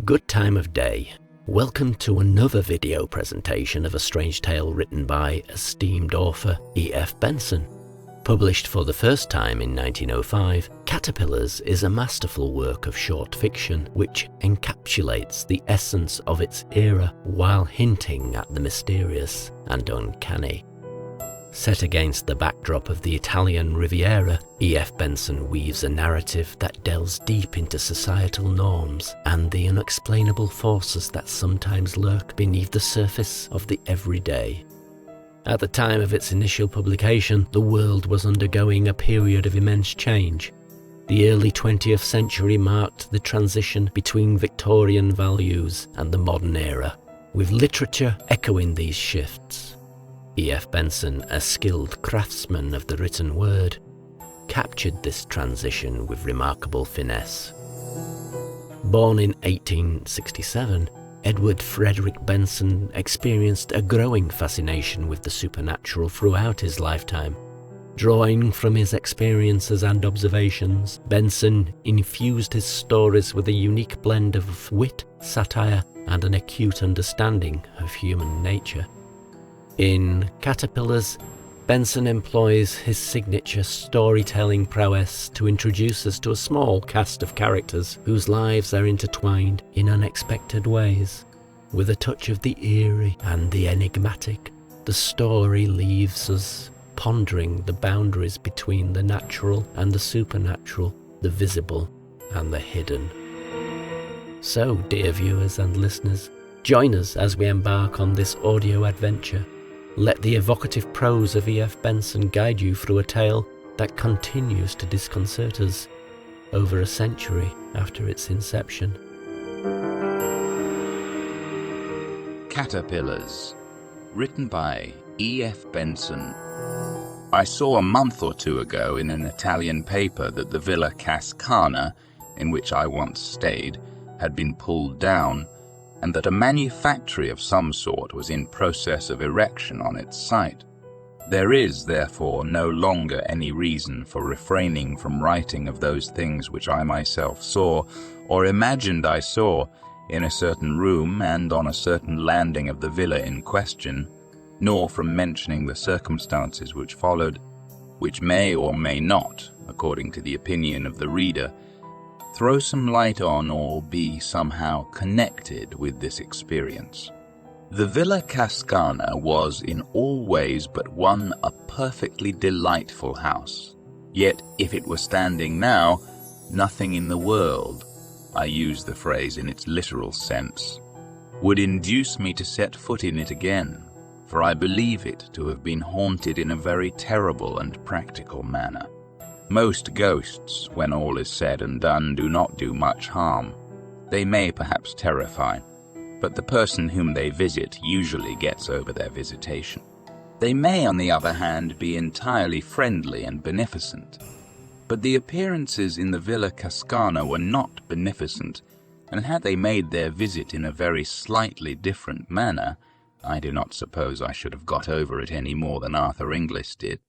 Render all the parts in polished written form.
Good time of day. Welcome to another video presentation of a strange tale written by esteemed author E.F. Benson. Published for the first time in 1905, Caterpillars is a masterful work of short fiction which encapsulates the essence of its era while hinting at the mysterious and uncanny. Set against the backdrop of the Italian Riviera, E.F. Benson weaves a narrative that delves deep into societal norms and the unexplainable forces that sometimes lurk beneath the surface of the everyday. At the time of its initial publication, the world was undergoing a period of immense change. The early 20th century marked the transition between Victorian values and the modern era, with literature echoing these shifts. E.F. Benson, a skilled craftsman of the written word, captured this transition with remarkable finesse. Born in 1867, Edward Frederick Benson experienced a growing fascination with the supernatural throughout his lifetime. Drawing from his experiences and observations, Benson infused his stories with a unique blend of wit, satire, and an acute understanding of human nature. In Caterpillars, Benson employs his signature storytelling prowess to introduce us to a small cast of characters whose lives are intertwined in unexpected ways. With a touch of the eerie and the enigmatic, the story leaves us pondering the boundaries between the natural and the supernatural, the visible and the hidden. So, dear viewers and listeners, join us as we embark on this audio adventure. Let the evocative prose of E.F. Benson guide you through a tale that continues to disconcert us over a century after its inception. Caterpillars, written by E.F. Benson. I saw a month or two ago in an Italian paper that the Villa Cascana, in which I once stayed, had been pulled down, and that a manufactory of some sort was in process of erection on its site. There is, therefore, no longer any reason for refraining from writing of those things which I myself saw, or imagined I saw, in a certain room and on a certain landing of the villa in question, nor from mentioning the circumstances which followed, which may or may not, according to the opinion of the reader, throw some light on or be somehow connected with this experience. The Villa Cascana was in all ways but one a perfectly delightful house. Yet if it were standing now, nothing in the world, I use the phrase in its literal sense, would induce me to set foot in it again, for I believe it to have been haunted in a very terrible and practical manner. Most ghosts, when all is said and done, do not do much harm. They may perhaps terrify, but the person whom they visit usually gets over their visitation. They may, on the other hand, be entirely friendly and beneficent, but the appearances in the Villa Cascana were not beneficent, and had they made their visit in a very slightly different manner, I do not suppose I should have got over it any more than Arthur Inglis did.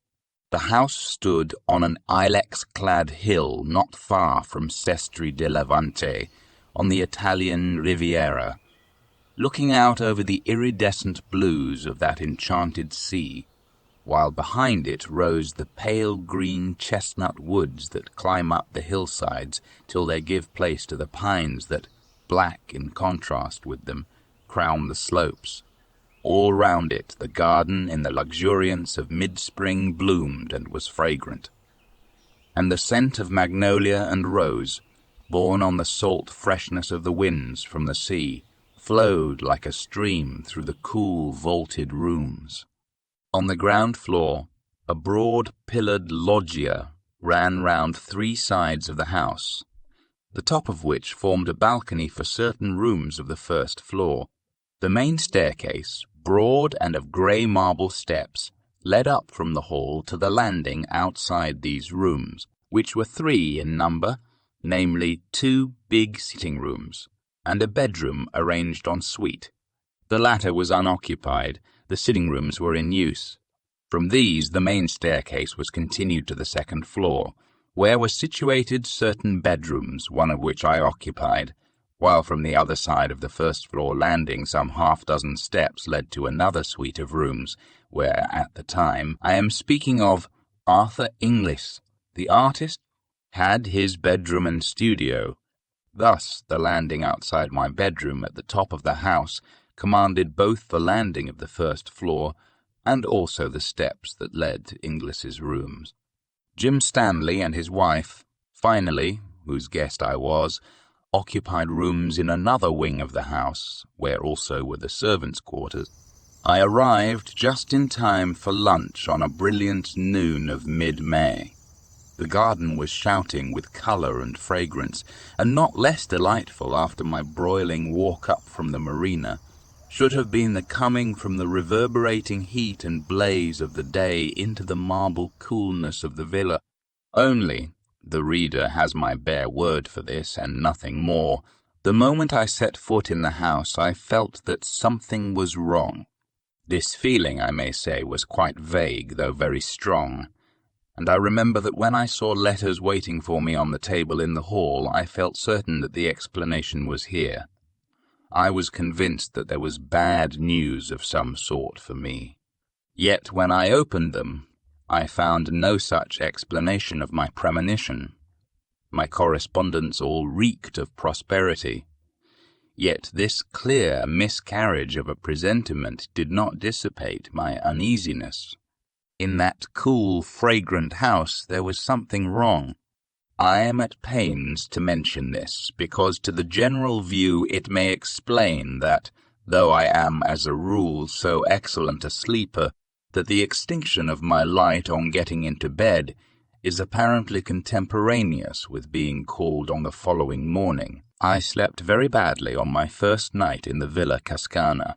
The house stood on an ilex-clad hill not far from Sestri de Levante, on the Italian Riviera, looking out over the iridescent blues of that enchanted sea, while behind it rose the pale green chestnut woods that climb up the hillsides till they give place to the pines that, black in contrast with them, crown the slopes. All round it the garden in the luxuriance of mid-spring bloomed and was fragrant, and the scent of magnolia and rose, borne on the salt freshness of the winds from the sea, flowed like a stream through the cool vaulted rooms. On the ground floor, a broad pillared loggia ran round three sides of the house, the top of which formed a balcony for certain rooms of the first floor. The main staircase, broad and of grey marble steps, led up from the hall to the landing outside these rooms, which were three in number, namely 2 big sitting rooms, and a bedroom arranged en suite. The latter was unoccupied, the sitting rooms were in use. From these the main staircase was continued to the second floor, where were situated certain bedrooms, one of which I occupied, while from the other side of the first-floor landing some half-dozen steps led to another suite of rooms, where, at the time, I am speaking of Arthur Inglis, the artist, had his bedroom and studio. Thus, the landing outside my bedroom at the top of the house commanded both the landing of the first floor and also the steps that led to Inglis's rooms. Jim Stanley and his wife, finally, whose guest I was, occupied rooms in another wing of the house, where also were the servants' quarters. I arrived just in time for lunch on a brilliant noon of mid-May. The garden was shouting with colour and fragrance, and not less delightful after my broiling walk up from the marina should have been the coming from the reverberating heat and blaze of the day into the marble coolness of the villa. Only, the reader has my bare word for this and nothing more, the moment I set foot in the house I felt that something was wrong. This feeling, I may say, was quite vague, though very strong, and I remember that when I saw letters waiting for me on the table in the hall, I felt certain that the explanation was here. I was convinced that there was bad news of some sort for me. Yet when I opened them, I found no such explanation of my premonition. My correspondence all reeked of prosperity. Yet this clear miscarriage of a presentiment did not dissipate my uneasiness. In that cool, fragrant house there was something wrong. I am at pains to mention this, because to the general view it may explain that, though I am as a rule so excellent a sleeper that the extinction of my light on getting into bed is apparently contemporaneous with being called on the following morning, I slept very badly on my first night in the Villa Cascana.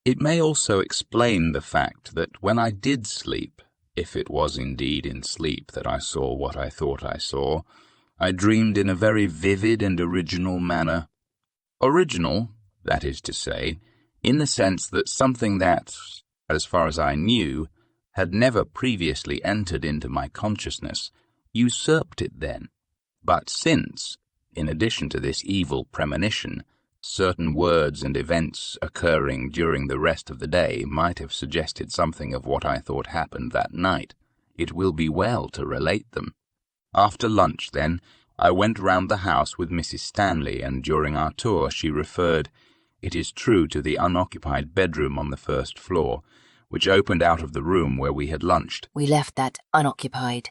It may also explain the fact that when I did sleep, if it was indeed in sleep that I saw what I thought I saw, I dreamed in a very vivid and original manner. Original, that is to say, in the sense that something that, as far as I knew, had never previously entered into my consciousness, usurped it then. But since, in addition to this evil premonition, certain words and events occurring during the rest of the day might have suggested something of what I thought happened that night, it will be well to relate them. After lunch, then, I went round the house with Mrs. Stanley, and during our tour she referred, it is true, to the unoccupied bedroom on the first floor, which opened out of the room where we had lunched. "We left that unoccupied,"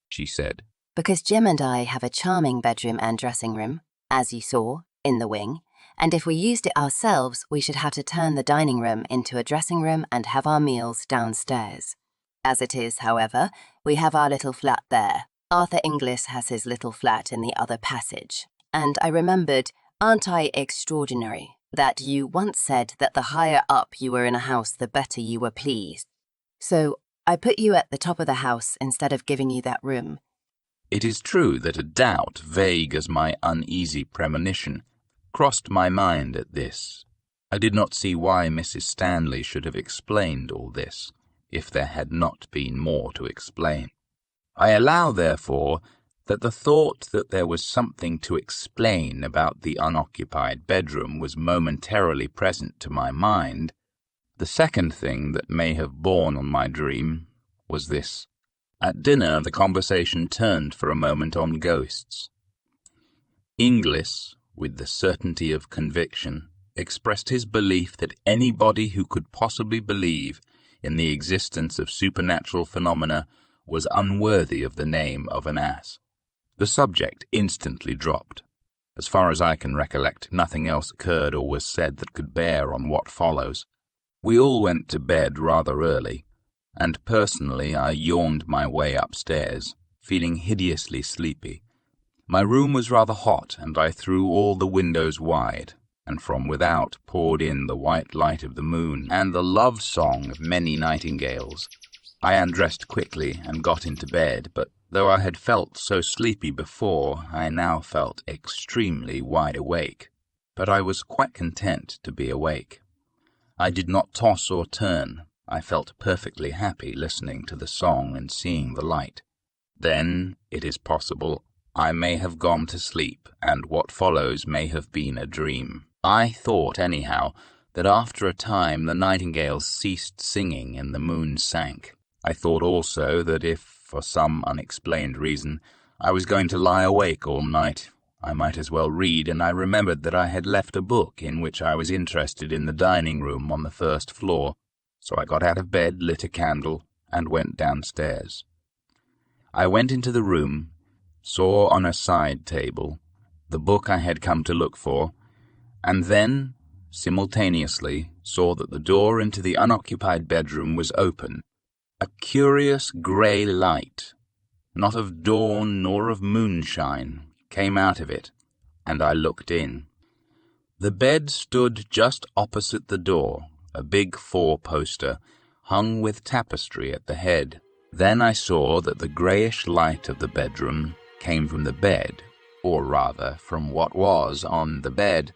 she said, "because Jim and I have a charming bedroom and dressing room, as you saw, in the wing, and if we used it ourselves, we should have to turn the dining room into a dressing room and have our meals downstairs. As it is, however, we have our little flat there. Arthur Inglis has his little flat in the other passage. And I remembered, aren't I extraordinary, that you once said that the higher up you were in a house, the better you were pleased. So I put you at the top of the house instead of giving you that room." It is true that a doubt, vague as my uneasy premonition, crossed my mind at this. I did not see why Mrs. Stanley should have explained all this, if there had not been more to explain. I allow, therefore, that the thought that there was something to explain about the unoccupied bedroom was momentarily present to my mind. The second thing that may have borne on my dream was this. At dinner the conversation turned for a moment on ghosts. Inglis, with the certainty of conviction, expressed his belief that anybody who could possibly believe in the existence of supernatural phenomena was unworthy of the name of an ass. The subject instantly dropped. As far as I can recollect, nothing else occurred or was said that could bear on what follows. We all went to bed rather early, and personally I yawned my way upstairs, feeling hideously sleepy. My room was rather hot, and I threw all the windows wide, and from without poured in the white light of the moon and the love song of many nightingales. I undressed quickly and got into bed, but though I had felt so sleepy before, I now felt extremely wide awake. But I was quite content to be awake. I did not toss or turn. I felt perfectly happy listening to the song and seeing the light. Then, it is possible, I may have gone to sleep, and what follows may have been a dream. I thought, anyhow, that after a time the nightingales ceased singing and the moon sank. I thought also that if, for some unexplained reason, I was going to lie awake all night, I might as well read, and I remembered that I had left a book in which I was interested in the dining room on the first floor, so I got out of bed, lit a candle, and went downstairs. I went into the room, saw on a side table the book I had come to look for, and then, simultaneously, saw that the door into the unoccupied bedroom was open. A curious grey light, not of dawn nor of moonshine, came out of it, and I looked in. The bed stood just opposite the door, a big four-poster, hung with tapestry at the head. Then I saw that the greyish light of the bedroom came from the bed, or rather from what was on the bed,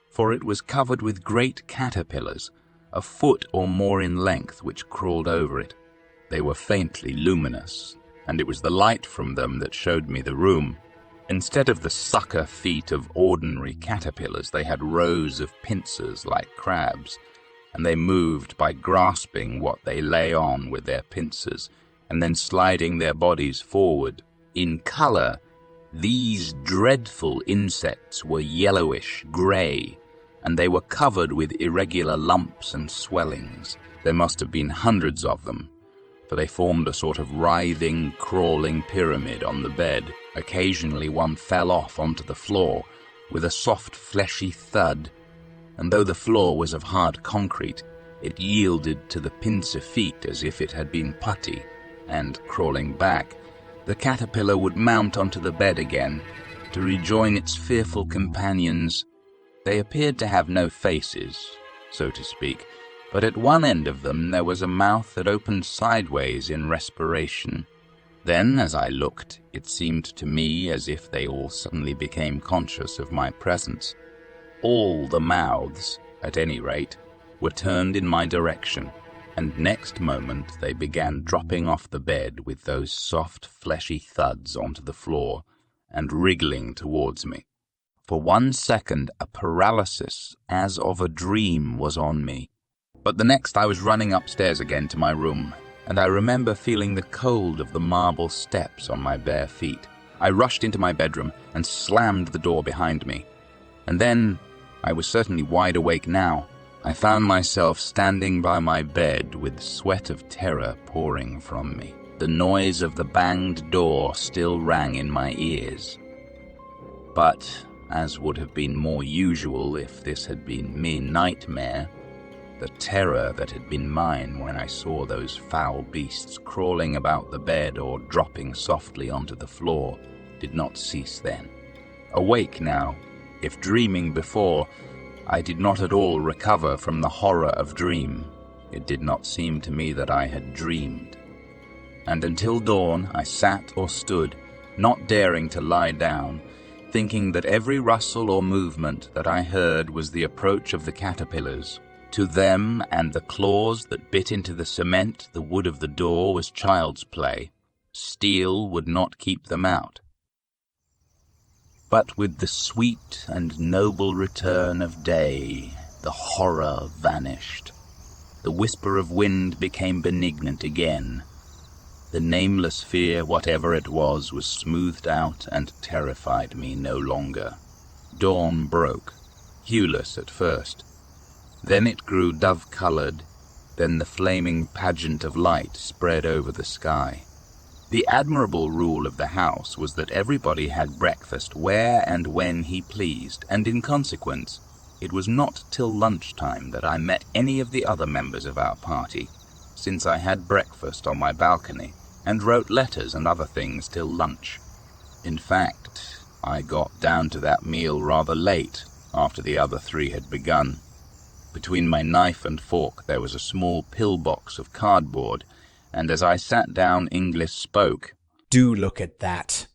for it was covered with great caterpillars, a foot or more in length, which crawled over it. They were faintly luminous, and it was the light from them that showed me the room. Instead of the sucker feet of ordinary caterpillars, they had rows of pincers like crabs, and they moved by grasping what they lay on with their pincers, and then sliding their bodies forward. In colour, these dreadful insects were yellowish grey, and they were covered with irregular lumps and swellings. There must have been hundreds of them, for they formed a sort of writhing, crawling pyramid on the bed. Occasionally one fell off onto the floor with a soft, fleshy thud, and though the floor was of hard concrete, it yielded to the pincer feet as if it had been putty, and, crawling back, the caterpillar would mount onto the bed again to rejoin its fearful companions. They appeared to have no faces, so to speak, but at one end of them there was a mouth that opened sideways in respiration. Then, as I looked, it seemed to me as if they all suddenly became conscious of my presence. All the mouths, at any rate, were turned in my direction, and next moment they began dropping off the bed with those soft, fleshy thuds onto the floor and wriggling towards me. For 1 second a paralysis, as of a dream, was on me. But the next I was running upstairs again to my room, and I remember feeling the cold of the marble steps on my bare feet. I rushed into my bedroom and slammed the door behind me. And then, I was certainly wide awake now, I found myself standing by my bed with sweat of terror pouring from me. The noise of the banged door still rang in my ears. But, as would have been more usual if this had been mere nightmare, the terror that had been mine when I saw those foul beasts crawling about the bed or dropping softly onto the floor did not cease then. Awake now, if dreaming before, I did not at all recover from the horror of dream. It did not seem to me that I had dreamed. And until dawn I sat or stood, not daring to lie down, thinking that every rustle or movement that I heard was the approach of the caterpillars. To them and the claws that bit into the cement, the wood of the door was child's play. Steel would not keep them out. But with the sweet and noble return of day, the horror vanished. The whisper of wind became benignant again. The nameless fear, whatever it was smoothed out and terrified me no longer. Dawn broke, hueless at first. Then it grew dove-colored, then the flaming pageant of light spread over the sky. The admirable rule of the house was that everybody had breakfast where and when he pleased, and in consequence, it was not till lunchtime that I met any of the other members of our party, since I had breakfast on my balcony, and wrote letters and other things till lunch. In fact, I got down to that meal rather late, after the other three had begun. Between my knife and fork there was a small pillbox of cardboard, and as I sat down Inglis spoke. "Do look at that,"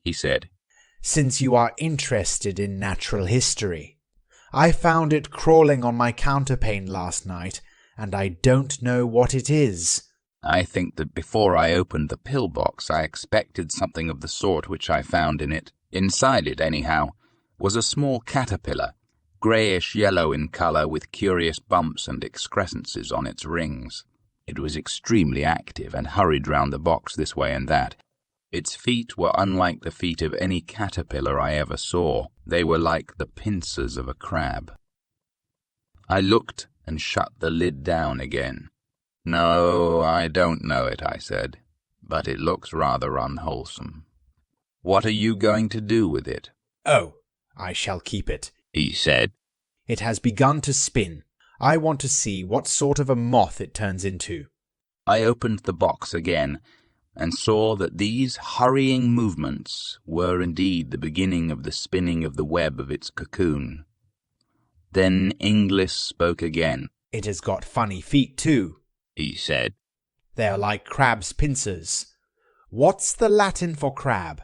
he said, "since you are interested in natural history. I found it crawling on my counterpane last night, and I don't know what it is, I think that before I opened the pillbox, I expected something of the sort which I found in it. Inside it, anyhow, was a small caterpillar, greyish-yellow in colour with curious bumps and excrescences on its rings. It was extremely active and hurried round the box this way and that. Its feet were unlike the feet of any caterpillar I ever saw. They were like the pincers of a crab. I looked and shut the lid down again. "No, I don't know it," I said, "but it looks rather unwholesome. What are you going to do with it?" "Oh, I shall keep it," he said. "It has begun to spin. I want to see what sort of a moth it turns into." I opened the box again and saw that these hurrying movements were indeed the beginning of the spinning of the web of its cocoon. Then Inglis spoke again. "It has got funny feet too," he said. "They are like crab's pincers. What's the Latin for crab?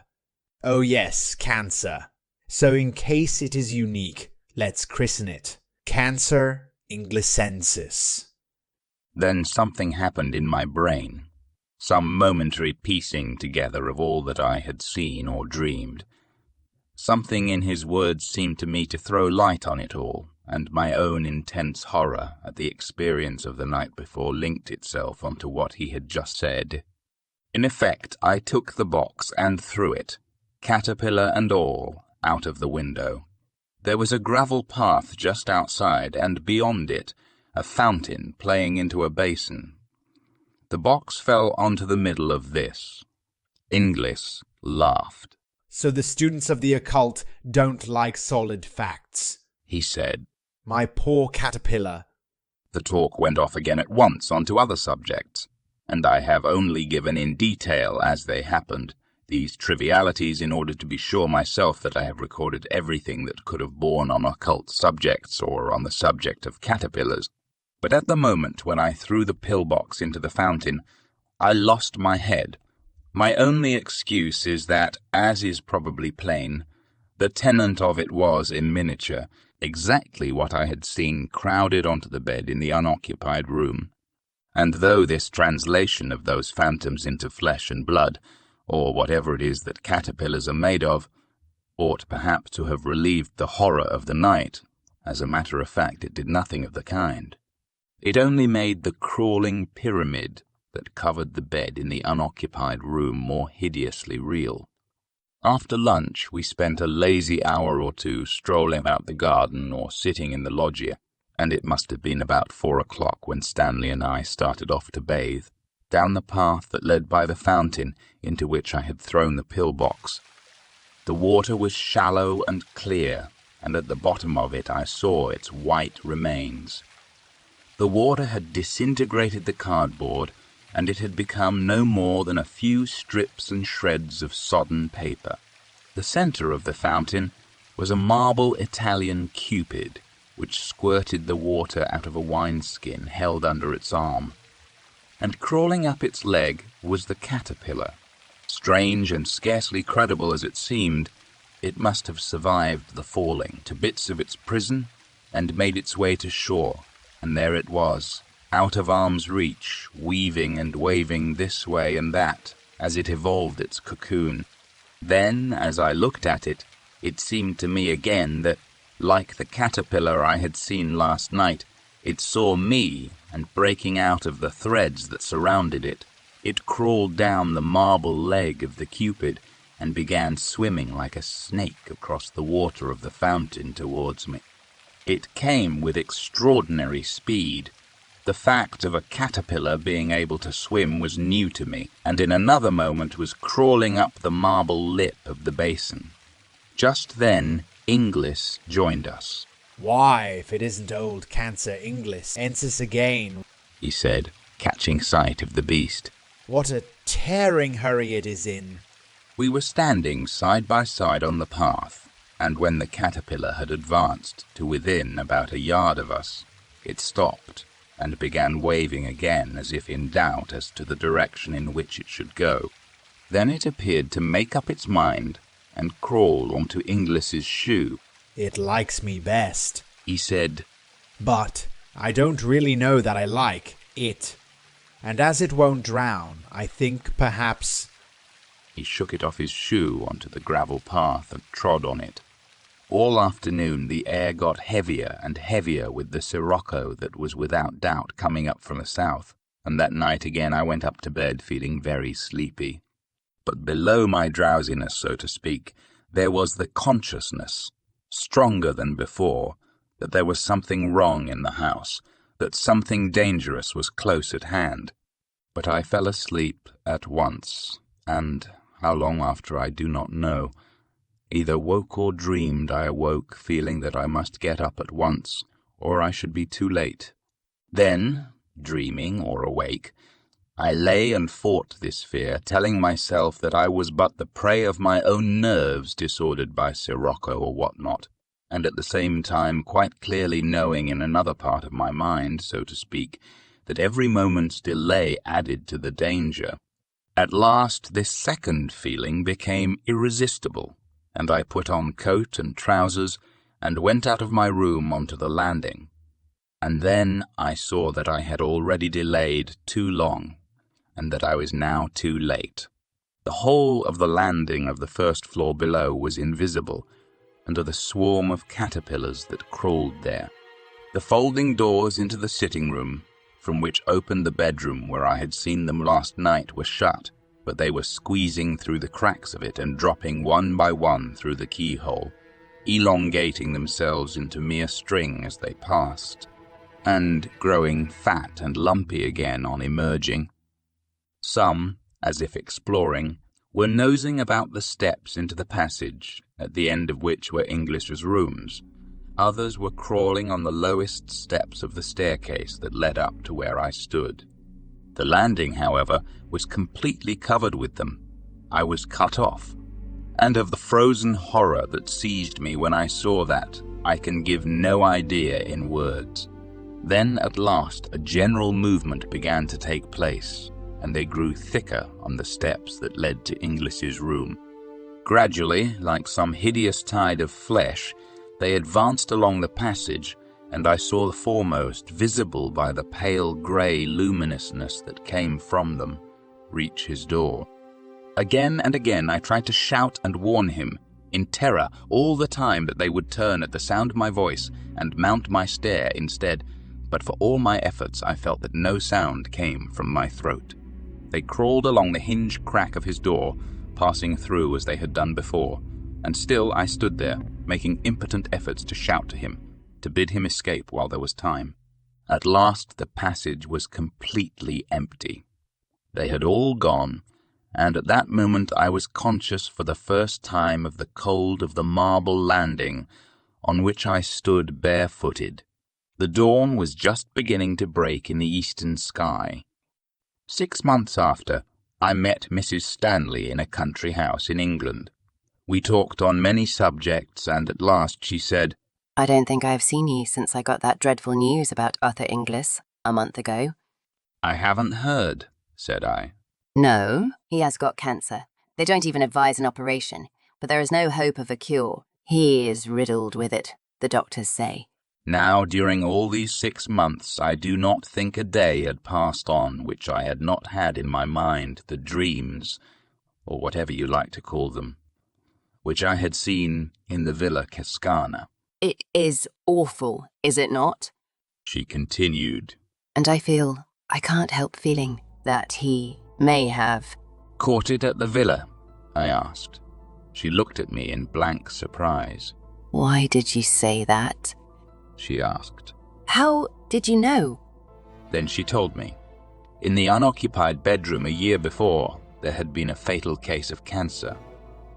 Oh yes, cancer. So in case it is unique, let's christen it Cancer Inglisensis." Then something happened in my brain, some momentary piecing together of all that I had seen or dreamed. Something in his words seemed to me to throw light on it all, and my own intense horror at the experience of the night before linked itself onto what he had just said. In effect, I took the box and threw it, caterpillar and all, out of the window. There was a gravel path just outside, and beyond it, a fountain playing into a basin. The box fell onto the middle of this. Inglis laughed. "So the students of the occult don't like solid facts," he said. "My poor caterpillar." The talk went off again at once onto other subjects, and I have only given in detail as they happened these trivialities in order to be sure myself that I have recorded everything that could have borne on occult subjects or on the subject of caterpillars. But at the moment when I threw the pillbox into the fountain, I lost my head. My only excuse is that, as is probably plain, the tenant of it was, in miniature, exactly what I had seen crowded onto the bed in the unoccupied room. And though this translation of those phantoms into flesh and blood, or whatever it is that caterpillars are made of, ought perhaps to have relieved the horror of the night, as a matter of fact it did nothing of the kind. It only made the crawling pyramid that covered the bed in the unoccupied room more hideously real. After lunch, we spent a lazy hour or two strolling about the garden or sitting in the loggia, and it must have been about 4 o'clock when Stanley and I started off to bathe, down the path that led by the fountain into which I had thrown the pillbox. The water was shallow and clear, and at the bottom of it I saw its white remains. The water had disintegrated the cardboard, and it had become no more than a few strips and shreds of sodden paper. The centre of the fountain was a marble Italian Cupid, which squirted the water out of a wineskin held under its arm. And crawling up its leg was the caterpillar. Strange and scarcely credible as it seemed, it must have survived the falling to bits of its prison and made its way to shore, and there it was, out of arm's reach, weaving and waving this way and that as it evolved its cocoon. Then, as I looked at it, it seemed to me again that, like the caterpillar I had seen last night, it saw me, and breaking out of the threads that surrounded it, it crawled down the marble leg of the Cupid and began swimming like a snake across the water of the fountain towards me. It came with extraordinary speed. The fact of a caterpillar being able to swim was new to me, and in another moment was crawling up the marble lip of the basin. Just then, Inglis joined us. "Why, if it isn't old Cancer Inglisensis again," he said, catching sight of the beast. "What a tearing hurry it is in." We were standing side by side on the path, and when the caterpillar had advanced to within about a yard of us, it stopped and began waving again as if in doubt as to the direction in which it should go. Then it appeared to make up its mind and crawl onto Inglis's shoe. "It likes me best," he said, "but I don't really know that I like it. and as it won't drown, I think perhaps—" He shook it off his shoe onto the gravel path and trod on it. All afternoon the air got heavier and heavier with the sirocco that was without doubt coming up from the south, and that night again I went up to bed feeling very sleepy. But below my drowsiness, so to speak, there was the consciousness, stronger than before, that there was something wrong in the house, that something dangerous was close at hand. But I fell asleep at once, and how long after I do not know. Either woke or dreamed, I awoke feeling that I must get up at once, or I should be too late. Then, dreaming or awake, I lay and fought this fear, telling myself that I was but the prey of my own nerves disordered by sirocco or what not, and at the same time quite clearly knowing in another part of my mind, so to speak, that every moment's delay added to the danger. At last this second feeling became irresistible, and I put on coat and trousers and went out of my room onto the landing. And then I saw that I had already delayed too long, and that I was now too late. The whole of the landing of the first floor below was invisible, under the swarm of caterpillars that crawled there. The folding doors into the sitting room, from which opened the bedroom where I had seen them last night, were shut, but they were squeezing through the cracks of it and dropping one by one through the keyhole, elongating themselves into mere string as they passed, and growing fat and lumpy again on emerging. Some, as if exploring, were nosing about the steps into the passage, at the end of which were English's rooms. Others were crawling on the lowest steps of the staircase that led up to where I stood. The landing, however, was completely covered with them. I was cut off, and of the frozen horror that seized me when I saw that, I can give no idea in words. Then, at last, a general movement began to take place, and they grew thicker on the steps that led to English's room. Gradually, like some hideous tide of flesh, they advanced along the passage, and I saw the foremost, visible by the pale grey luminousness that came from them, reach his door. Again and again I tried to shout and warn him, in terror all the time that they would turn at the sound of my voice and mount my stair instead, but for all my efforts I felt that no sound came from my throat. They crawled along the hinged crack of his door, passing through as they had done before, and still I stood there, making impotent efforts to shout to him, to bid him escape while there was time. At last the passage was completely empty. They had all gone, and at that moment I was conscious for the first time of the cold of the marble landing on which I stood barefooted. The dawn was just beginning to break in the eastern sky. 6 months after, I met Mrs. Stanley in a country house in England. We talked on many subjects, and at last she said, "I don't think I've seen you since I got that dreadful news about Arthur Inglis a month ago." "I haven't heard," said I. "No, he has got cancer. They don't even advise an operation, but there is no hope of a cure. He is riddled with it, the doctors say." Now, during all these 6 months, I do not think a day had passed on which I had not had in my mind the dreams, or whatever you like to call them, which I had seen in the Villa Cascana. "It is awful, is it not?" she continued. "And I can't help feeling that he may have—" "Caught it at the villa?" I asked. She looked at me in blank surprise. "Why did you say that?" she asked. "How did you know?" Then she told me. In the unoccupied bedroom a year before, there had been a fatal case of cancer.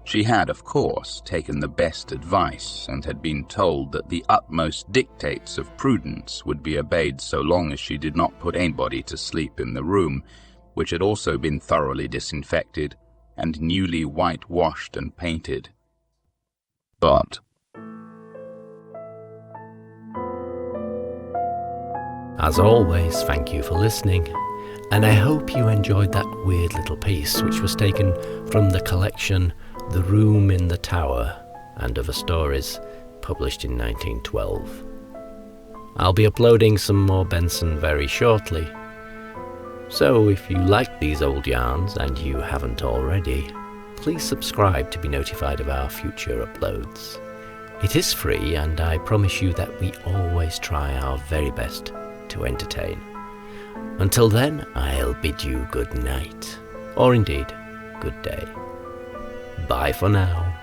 She had, of course, taken the best advice and had been told that the utmost dictates of prudence would be obeyed so long as she did not put anybody to sleep in the room, which had also been thoroughly disinfected and newly whitewashed and painted. But as always, thank you for listening, and I hope you enjoyed that weird little piece which was taken from the collection The Room in the Tower and Other Stories, published in 1912. I'll be uploading some more Benson very shortly. So if you like these old yarns and you haven't already, please subscribe to be notified of our future uploads. It is free, and I promise you that we always try our very best to entertain. Until then, I'll bid you good night, or indeed, good day. Bye for now.